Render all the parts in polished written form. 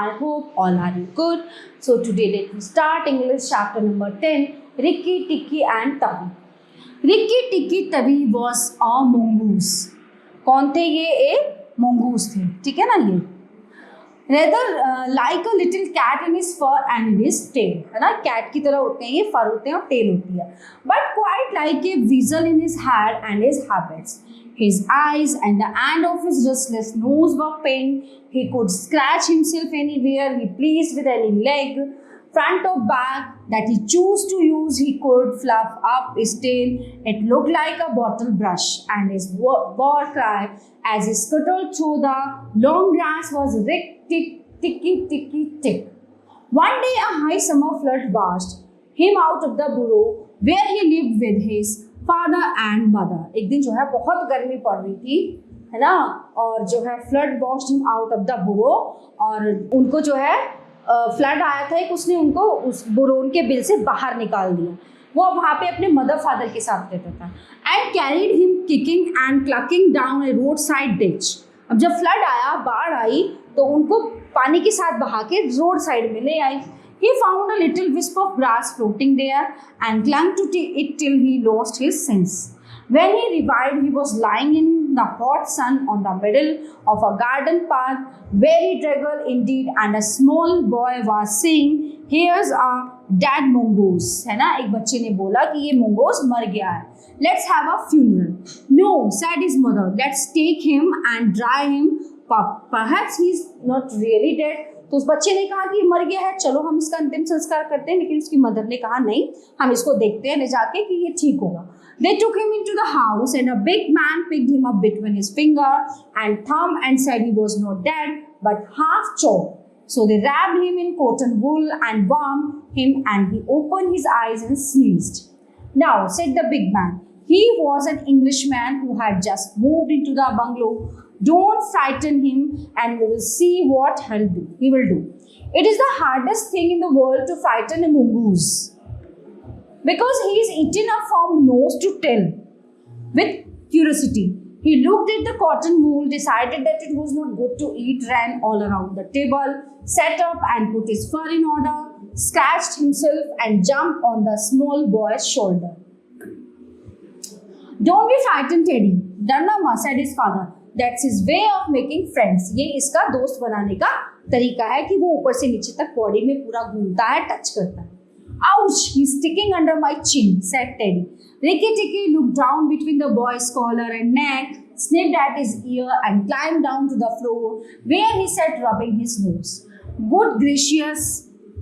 I hope all are good. So today let me start English chapter number 10, Rikki-Tikki and Tavi. Rikki-Tikki-Tavi was a mongoose. कौन थे ये? एक mongoose थे, ठीक है ना ये? Rather like a little cat in his fur and in his tail, है ना? Cat की तरह होते हैं ये, fur होते हैं और tail होती है. But quite like a weasel in his hair and his habits. His eyes and the end of his restless nose were pink. He could scratch himself anywhere he pleased with any leg, front or back that he chose to use. He could fluff up his tail. It looked like a bottle brush, and his war cry as he scuttled through the long grass was Rikki-Tikki-Tavi. One day a high summer flood washed him out of the burrow where he lived with his father and mother. एक दिन जो है बहुत गर्मी पड़ रही थी, है ना, और जो है flood washed him out of the बुरो, और उनको जो है फ्लड आया था, एक उसने उनको उस बुरोन के बिल से बाहर निकाल दिया. वो वहाँ पे अपने मदर फादर के साथ रहता था. And carried him kicking and clucking down a road side ditch. अब जब फ्लड आया, बाढ़ आई, तो उनको पानी के साथ बहा के रोड साइड में ले आई. He found a little wisp of grass floating there and clung to it till he lost his sense. When he revived, he was lying in the hot sun on the middle of a garden path, very draggled indeed, and a small boy was saying, "Here's a dead mongoose." है ना, एक बच्चे ने बोला कि ये mongoose मर गया है. Let's have a funeral. No, said his mother. Let's take him and dry him. Perhaps he's not really dead. तो उस बच्चे ने कहा कि मर गया है, चलो हम इसका अंतिम संस्कार करते हैं. लेकिन उसकी मदर ने कहा नहीं, हम इसको देखते हैं ले जाके कि ये ठीक होगा. They took him into the house and a big man picked him up between his finger and thumb and said he was not dead but half choked. So they wrapped him in cotton wool and warmed him, and he opened his eyes and sneezed. Now, said the big man, he was an Englishman who had just moved into the bungalow. Don't frighten him and we will see what he will do. It is the hardest thing in the world to frighten a mongoose because he is eaten up from nose to tail. With curiosity, he looked at the cotton wool, decided that it was not good to eat, ran all around the table, sat up and put his fur in order, scratched himself and jumped on the small boy's shoulder. Don't be frightened, Teddy. डरना मत, said his father. That's his way of making friends. ये इसका दोस्त बनाने का तरीका है कि वो ऊपर से नीचे तक बॉडी में पूरा घूमता है, टच करता है. Ouch! He's sticking under my chin, said Teddy. Rikki-Tikki looked down between the boy's collar and neck, sniffed at his ear, and climbed down to the floor, where he sat rubbing his nose. Good gracious,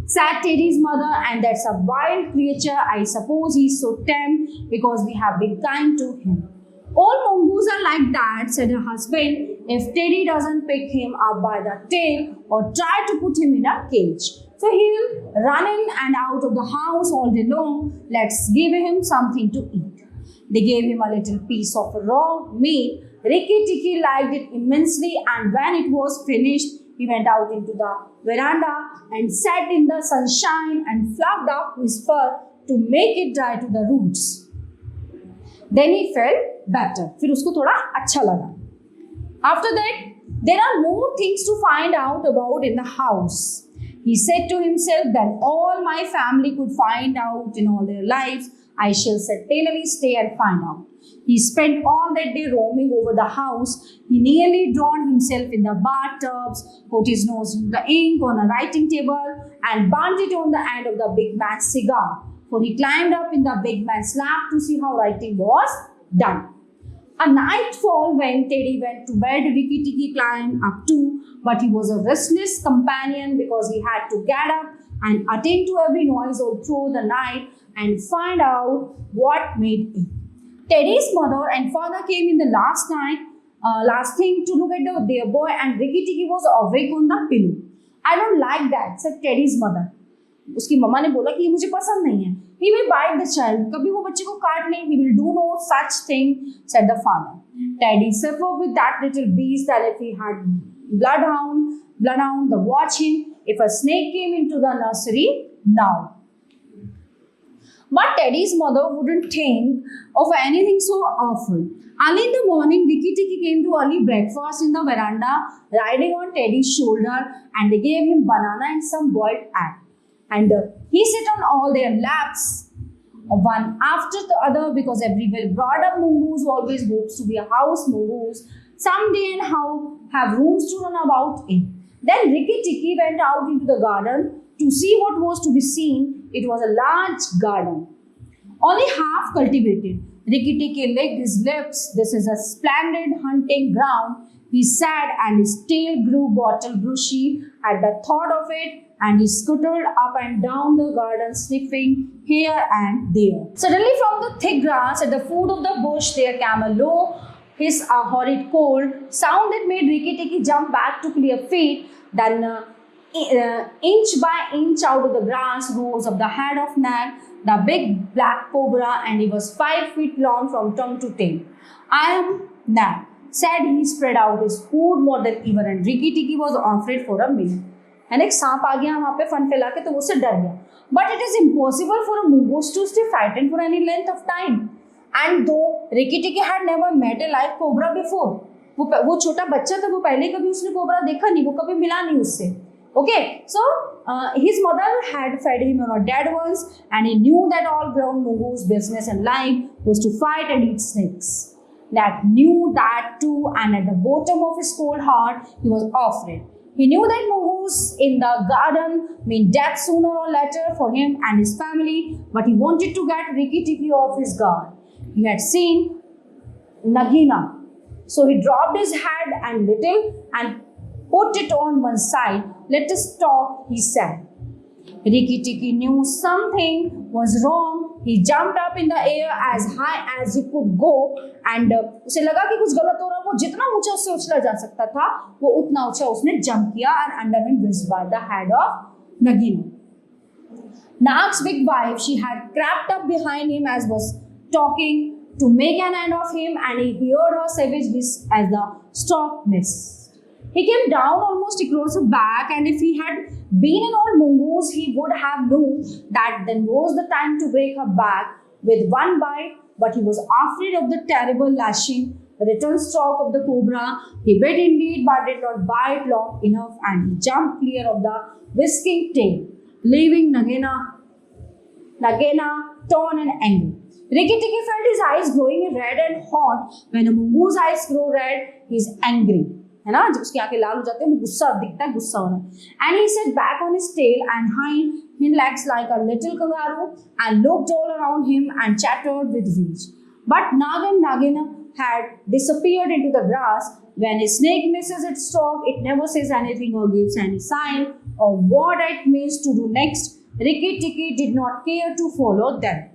said Teddy's mother, and that's a wild creature. I suppose he's so tame because we have been kind to him. All mongoose are like that, said her husband. If Teddy doesn't pick him up by the tail or try to put him in a cage, so he'll run in and out of the house all day long. Let's give him something to eat. They gave him a little piece of raw meat. Rikki-Tikki liked it immensely, and when it was finished, he went out into the veranda and sat in the sunshine and fluffed up his fur to make it dry to the roots. Then he felt better. फिर उसको थोड़ा अच्छा लगा. After that, there are more things to find out about in the house. He said to himself that all my family could find out in all their lives. I shall certainly stay and find out. He spent all that day roaming over the house. He nearly drowned himself in the bathtubs, put his nose in the ink on a writing table, and burnt it on the end of the big man's cigar. For he climbed up in the big man's lap to see how writing was done. A nightfall when Teddy went to bed, Rikki-Tikki climbed up too, but he was a restless companion because he had to get up and attend to every noise all through the night and find out what made it. Teddy's mother and father came in the last thing to look at their boy, and Rikki-Tikki was awake on the pillow. I don't like that, said Teddy's mother. उसकी मम्मा ने बोला कि ये मुझे पसंद नहीं है. He will bite the child. कभी वो बच्चे को काट नहीं. He will do no such thing, said the father. Teddy suffered with that little beast that if he had bloodhound, the watch him. If a snake came into the nursery now. But Teddy's mother wouldn't think of anything so awful. Early in the morning, Rikki-Tikki came to early breakfast in the veranda, riding on Teddy's shoulder, and they gave him banana and some boiled egg. And he sat on all their laps, one after the other, because every well brought up mongoose always hopes to be a house mongoose someday and how have rooms to run about in. Then Rikki-Tikki went out into the garden to see what was to be seen. It was a large garden, only half cultivated. Rikki-Tikki licked his lips. This is a splendid hunting ground, he said, and his tail grew bottle brushy at the thought of it, and he scuttled up and down the garden, sniffing here and there. Suddenly, from the thick grass at the foot of the bush, there came a low hiss, a horrid cold sound that made Rikki-Tikki jump back to clear feet. Then, inch by inch out of the grass rose up the head of Nag, the big black cobra, and he was 5 feet long from tongue to tail. I am Nag, said he, spread out his hood more than ever, and Rikki-Tikki was afraid for a minute. And एक सांप आ गया वहाँ पे fun फैला के तो वो उससे डर गया. But it is impossible for a mongoose to stay frightened for any length of time. And though Rikki-Tikki had never met a live cobra before, वो छोटा बच्चा था, वो पहले कभी उसने कोबरा देखा नहीं, वो कभी मिला नहीं उससे. Okay, so his mother had fed him on dead ones, and he knew that all ground mongoose business in life was to fight and eat snakes. That knew that too, and at the bottom of his cold heart, he was afraid. He knew that mongoose in the garden meant death sooner or later for him and his family, but he wanted to get Rikki-Tikki off his guard. He had seen Nagina, so he dropped his head and little and put it on one side. Let us talk, he said. Rikki-Tikki knew something was wrong. He jumped up in the air as high as he could go, and उसे लगा कि कुछ गलत हो रहा है. वो जितना ऊंचा उससे उछला जा सकता था, वो उतना ऊंचा उसने जंप किया, and under him whispered the head of Nagina. Nag's big wife, she had crept up behind him as was talking to make an end of him, and he heard her savage hiss as the stalk missed. He came down almost across her back, and if he had been an old mongoose, he would have known that then was the time to break her back with one bite, but he was afraid of the terrible lashing, return stalk of the cobra. He bit indeed, but did not bite long enough, and he jumped clear of the whisking tail, leaving Nagina torn and angry. Rikki-Tikki felt his eyes growing red and hot. When a mongoose eyes grow red, he is angry. है ना, जब उसकी आंखें लाल हो जाती है, वो गुस्सा दिखता है, गुस्सा होना. And he sat back on his tail and hind legs like a little kangaroo and looked all around him and chattered with rage. But Nag and Nagina had disappeared into the grass. When a snake misses its stalk, it never says anything or gives any sign of what it means to do next. Rikki-Tikki did not care to follow them,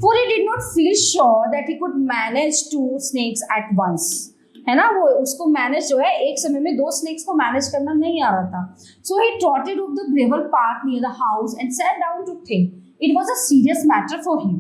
for he did not feel sure that he could manage 2 snakes at once. है ना, वो उसको manage जो है एक समय में 2 snacks को मैनेज करना नहीं आ रहा था. सो ही trotted up the gravel path near the house and sat down to think. It was a serious matter for him.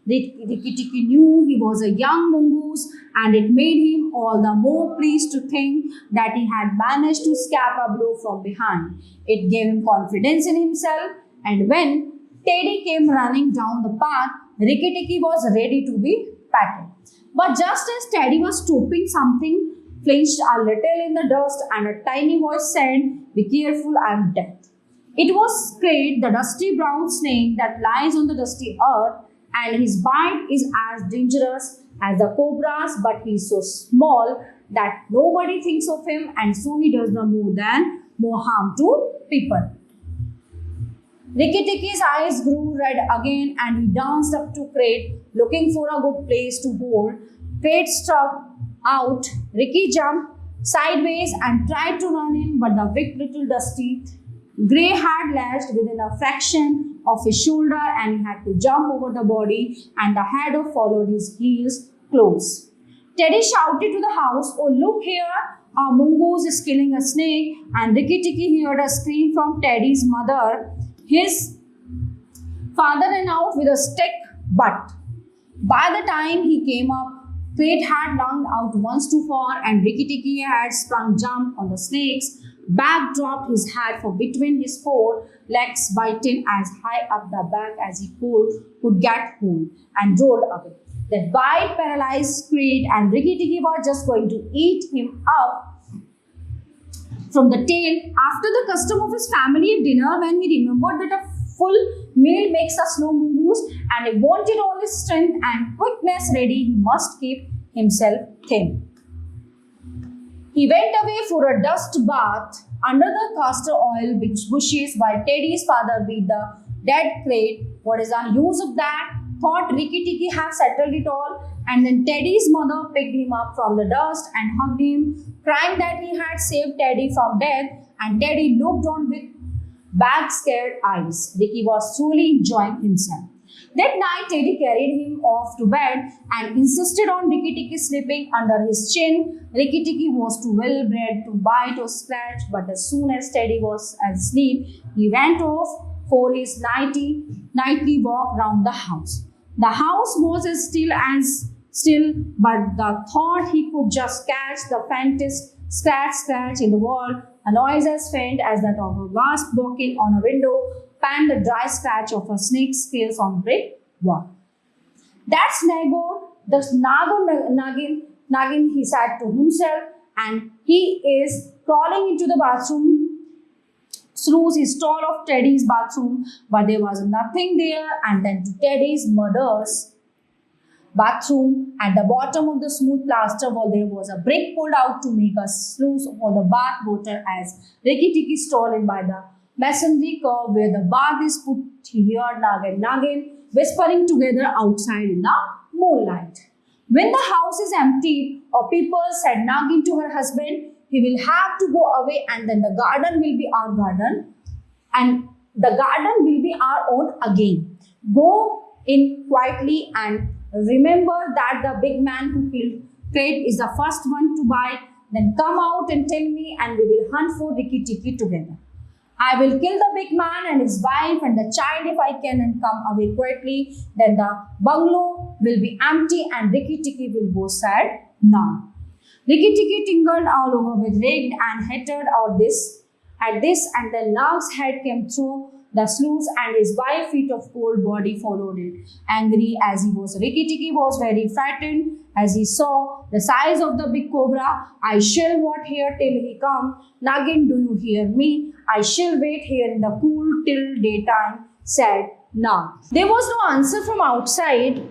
Rikki-Tikki knew he was a young mongoose, and it made him all the more pleased to think that he had managed to escape a blow from behind. It gave him confidence in himself, and when Teddy came running down the path, Rikki-Tikki was ready to be patted. But just as Teddy was stooping, something flinched a little in the dust, and a tiny voice said, "Be careful, I am death." It was Kridha, the dusty brown snake that lies on the dusty earth, and his bite is as dangerous as the cobra's, but he is so small that nobody thinks of him, and so he does no more harm to people. Rikki-Tikki's eyes grew red again, and he danced up to Kridha, looking for a good place to hold. Kridha struck out. Rikki jumped sideways and tried to run in, but the big little dusty grey had lashed within a fraction of his shoulder, and he had to jump over the body, and the head followed his heels close. Teddy shouted to the house, "Oh, look here! A mongoose is killing a snake," and Rikki-Tikki heard a scream from Teddy's mother. His father ran out with a stick, but by the time he came up, Kridha had lunged out once too far, and Rikki-Tikki had sprung jump on the snakes. Back dropped his head from between his paws, legs biting as high up the back as he could get hold, and rolled away. That bite paralyzed Creed, and Rikki-Tikki was just going to eat him up from the tail. After the custom of his family at dinner, when he remembered that a full meal makes a slow mongoose, and he wanted all his strength and quickness ready, he must keep himself thin. He went away for a dust bath under the castor oil bushes while Teddy's father beat the dead crate. What is the use of that? Thought Rikki-Tikki have settled it all. And then Teddy's mother picked him up from the dust and hugged him, crying that he had saved Teddy from death. And Teddy looked on with bad, scared eyes. Rikki was truly enjoying himself. That night, Teddy carried him off to bed and insisted on Rikki-Tikki sleeping under his chin. Rikki-Tikki was too well bred to bite or scratch, but as soon as Teddy was asleep, he went off for his nightly walk round the house. The house was as still, but the thought he could just catch the faintest scratch in the wall, a noise as faint as that of a wasp walking on a window, and the dry scratch of a snake's scales on brick wall. That's Nago, the Nagin, he said to himself, and he is crawling into the bathroom through his stall of Teddy's bathroom, but there was nothing there. And then to Teddy's mother's bathroom, at the bottom of the smooth plaster wall, there was a brick pulled out to make a sluice for the bath water as Rikki-Tikki stole in by the masonry curve where the bath is put. He heard Nagin whispering together outside in the moonlight. When the house is empty, or people said Nagin to her husband, he will have to go away, and then the garden will be our garden, and the garden will be our own again. Go in quietly and remember that the big man who killed Kridha is the first one to bite. Then come out and tell me, and we will hunt for Rikki-Tikki together. I will kill the big man and his wife and the child if I can, and come away quietly. Then the bungalow will be empty and Rikki-Tikki will go sad now. Rikki-Tikki tingled all over with rage and hated at this, and then Nag's head came through the sluice and his 5 feet of cold body followed it. Angry as he was, Rikki-Tikki was very frightened as he saw the size of the big cobra. I shall wait here till he come. Nagin, do you hear me? I shall wait here in the cool till daytime, said Nag. There was no answer from outside.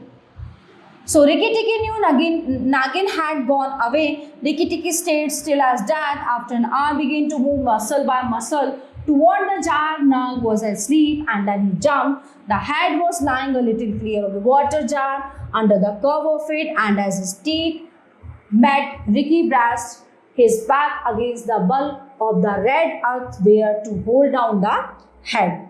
So Rikki-Tikki knew Nagin had gone away. Rikki-Tikki stayed still as death. After an hour began to move muscle by muscle toward the jar. Nag was asleep and then he jumped. The head was lying a little clear of the water jar under the curve of it, and as his teeth met, Rikki braced his back against the bulk of the red earthware to hold down the head.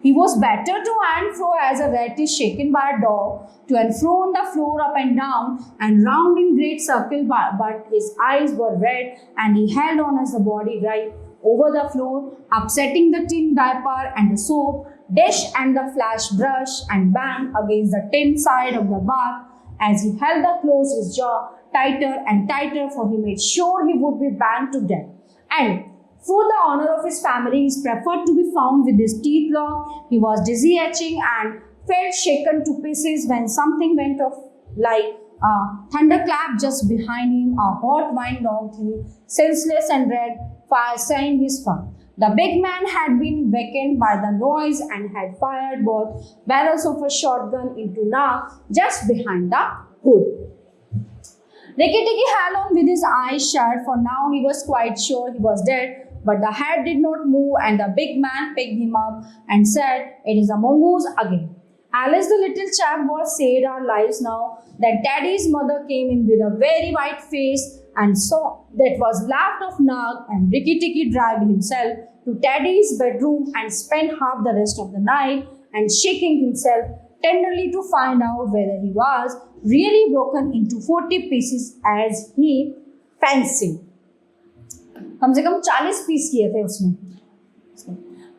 He was better to and fro as a rat is shaken by a dog, to and fro on the floor, up and down, and round in great circle, but his eyes were red, and he held on as the body right over the floor, upsetting the tin diaper and the soap dish and the flash brush, and bang against the tin side of the bath. As he held the close his jaw tighter and tighter, for he made sure he would be banged to death. And for the honor of his family, he preferred to be found with his teeth locked. He was dizzy, etching, and felt shaken to pieces when something went off like a thunderclap just behind him. A hot wind knocked him senseless, and red fire stained his fur. The big man had been wakened by the noise and had fired both barrels of a shotgun into Nag just behind the hood. Rikki-Tikki held on with his eyes shut, for now he was quite sure he was dead. But the head did not move, and the big man picked him up and said, "It is a mongoose again." Alice, the little chap, was saved our lives now. Then Teddy's mother came in with a very white face and saw that was laughed off Nag, and Rikki-Tikki dragged himself to Teddy's bedroom and spent half the rest of the night and shaking himself tenderly to find out whether he was really broken into 40 pieces as he fancied. कम से कम 40 piece किए थे उसने.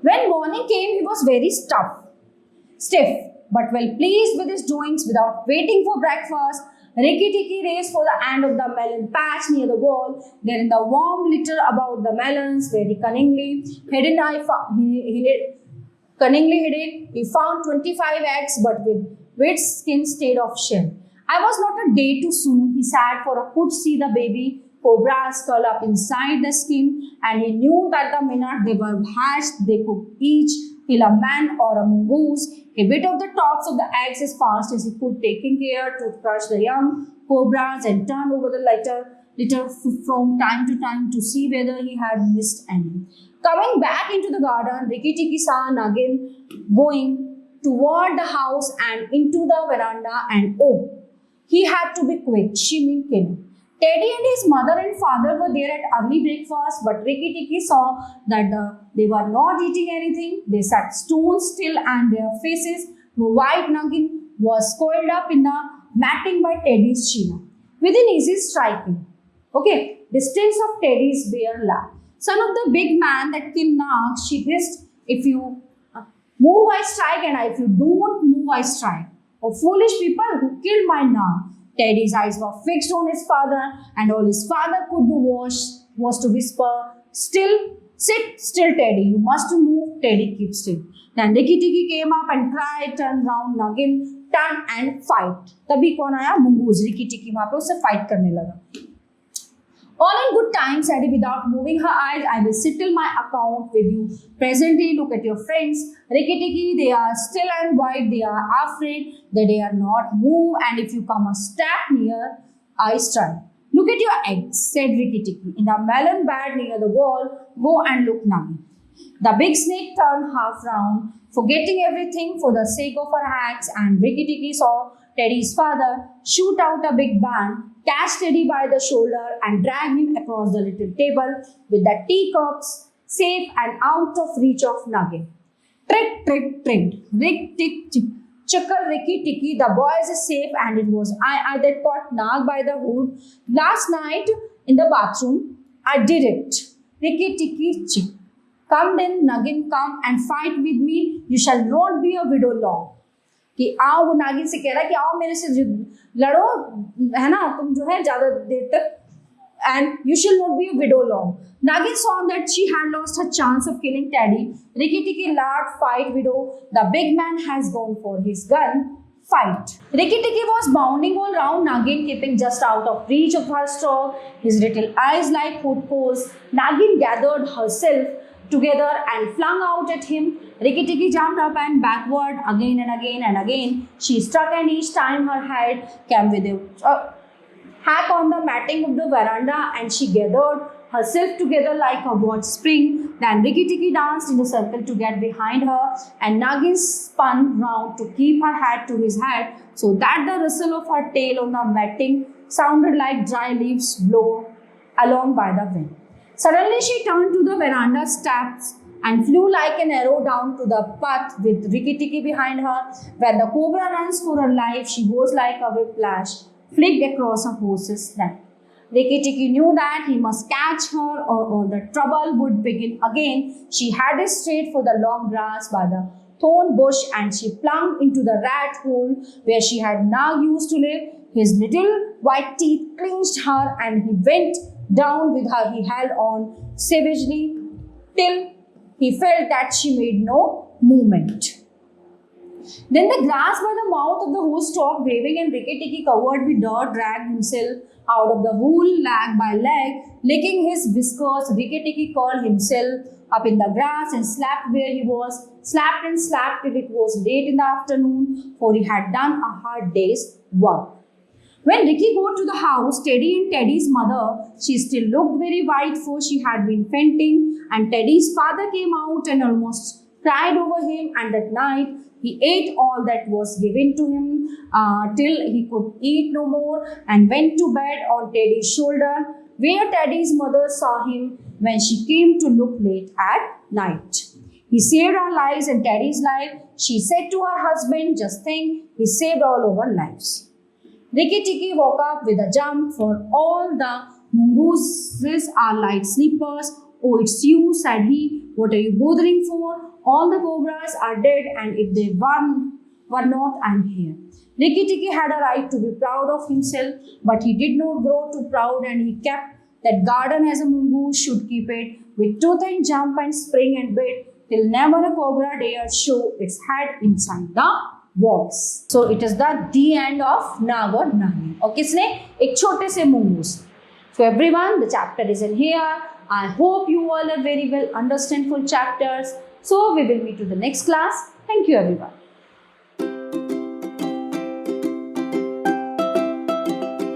When morning came, he was very stiff, but well pleased with his doings. Without waiting for breakfast, Rikki-Tikki raced for the end of the melon patch near the wall. There in the warm litter about the melons, very cunningly hidden cunningly hidden. He found 25 eggs, but with skin stayed of shell. I was not a day too soon, he said, for I could see the baby cobras curl up inside the skin, and he knew that the minute they were hatched, they could each kill a man or a mongoose. He bit off the tops of the eggs as fast as he could, taking care to crush the young cobras and turn over the litter from time to time to see whether he had missed any. Coming back into the garden, Rikki-Tikki saw Nagin going toward the house and into the veranda, and oh, he had to be quick. She meant killing. Teddy and his mother and father were there at early breakfast, but Rikki-Tikki saw that they were not eating anything. They sat stone still and their faces were white. Nagin was coiled up in the matting by Teddy's China, within easy striking. Distance of Teddy's bare lap. Son of the big man that killed Nag, she hissed, if you move I strike, and if you don't move I strike. Oh, foolish people who killed my Nag. Teddy's eyes were fixed on his father, and all his father could do was to whisper, sit still, Teddy, you must move. Teddy, keep still. Then Rikki-Tikki came up and cried, turn round, Nagin, turn and fight. तभी कौन आया? Mongoose. Rikki-Tikki वहाँ पे उससे fight करने लगा. All in good time, said he without moving her eyes, I will settle my account with you. Presently, look at your friends. Rikki-Tikki, they are still and white. They are afraid that they are not move, and if you come a step near, I strike. Look at your eggs, said Rikki-Tikki. In the melon bed near the wall, go and look, Nagi. The big snake turned half round, forgetting everything for the sake of her eggs, and Rikki-Tikki saw Teddy's father shoot out a big band, catch Teddy by the shoulder and drag him across the little table with the teacups safe and out of reach of Nugget. Trick, trick, trick. Rick, tick, tick. Chuckle, Rikki-Tikki, the boys is safe, and it was I that caught Nag by the hood last night in the bathroom. I did it. Rikki-Tikki, chick. Come then, Nagin, come and fight with me. You shall not be a widow long. कि आओ, वो नागिन से कह रहा है कि आओ मेरे से लड़ो, है ना, तुम जो है ज्यादा देर तक, and you shall not be a widow long. Nagin saw that she had lost her chance of killing Teddy. Rikki-Tikki laughed, fight widow. The big man has gone for his gun. Fight. Rikki-Tikki was bounding all round Nagin, keeping just out of reach of her stroke. His little eyes like hood poles. Nagin gathered herself together and flung out at him. Rikki-Tikki jumped up and backward again and again and again. She struck, and each time her head came with a hack on the matting of the veranda, and she gathered herself together like a watch spring. Then Rikki-Tikki danced in a circle to get behind her, and Nagin spun round to keep her head to his head, so that the rustle of her tail on the matting sounded like dry leaves blown along by the wind. Suddenly she turned to the veranda steps and flew like an arrow down to the path with Rikki-Tikki behind her. When the cobra runs for her life, she goes like a whiplash flicked across a horse's neck. Rikki-Tikki knew that he must catch her or all the trouble would begin again. She headed straight for the long grass by the thorn bush, and she plunged into the rat hole where she had now used to live. His little white teeth clinched her, and he went down with her. He held on savagely till he felt that she made no movement. Then the grass by the mouth of the hole stopped waving, and Rikki-Tikki, covered with dirt, dragged himself out of the hole leg by leg. Licking his whiskers, Rikki-Tikki curled himself up in the grass and slept where he was. Slept and slept till it was late in the afternoon, for he had done a hard day's work. When Rikki got to the house, Teddy and Teddy's mother, she still looked very white, for she had been fainting, and Teddy's father came out and almost cried over him, and that night he ate all that was given to him till he could eat no more, and went to bed on Teddy's shoulder, where Teddy's mother saw him when she came to look late at night. He saved our lives and Teddy's life, she said to her husband. Just think, he saved all our lives. Rikki-Tikki woke up with a jump, for all the mongooses are light sleepers. Oh, it's you, said he. What are you bothering for? All the cobras are dead, and if they were not, I'm here. Rikki-Tikki had a right to be proud of himself, but he did not grow too proud, and he kept that garden as a mongoose should keep it, with tooth and jump and spring and bit, till never a cobra dare show its head inside the walls. So it is the end of Nag और Nagi. और किसने? एक छोटे से mongoose. So everyone, the chapter is in here. I hope you all are very well understand full chapters. So we will meet to the next class. Thank you everyone.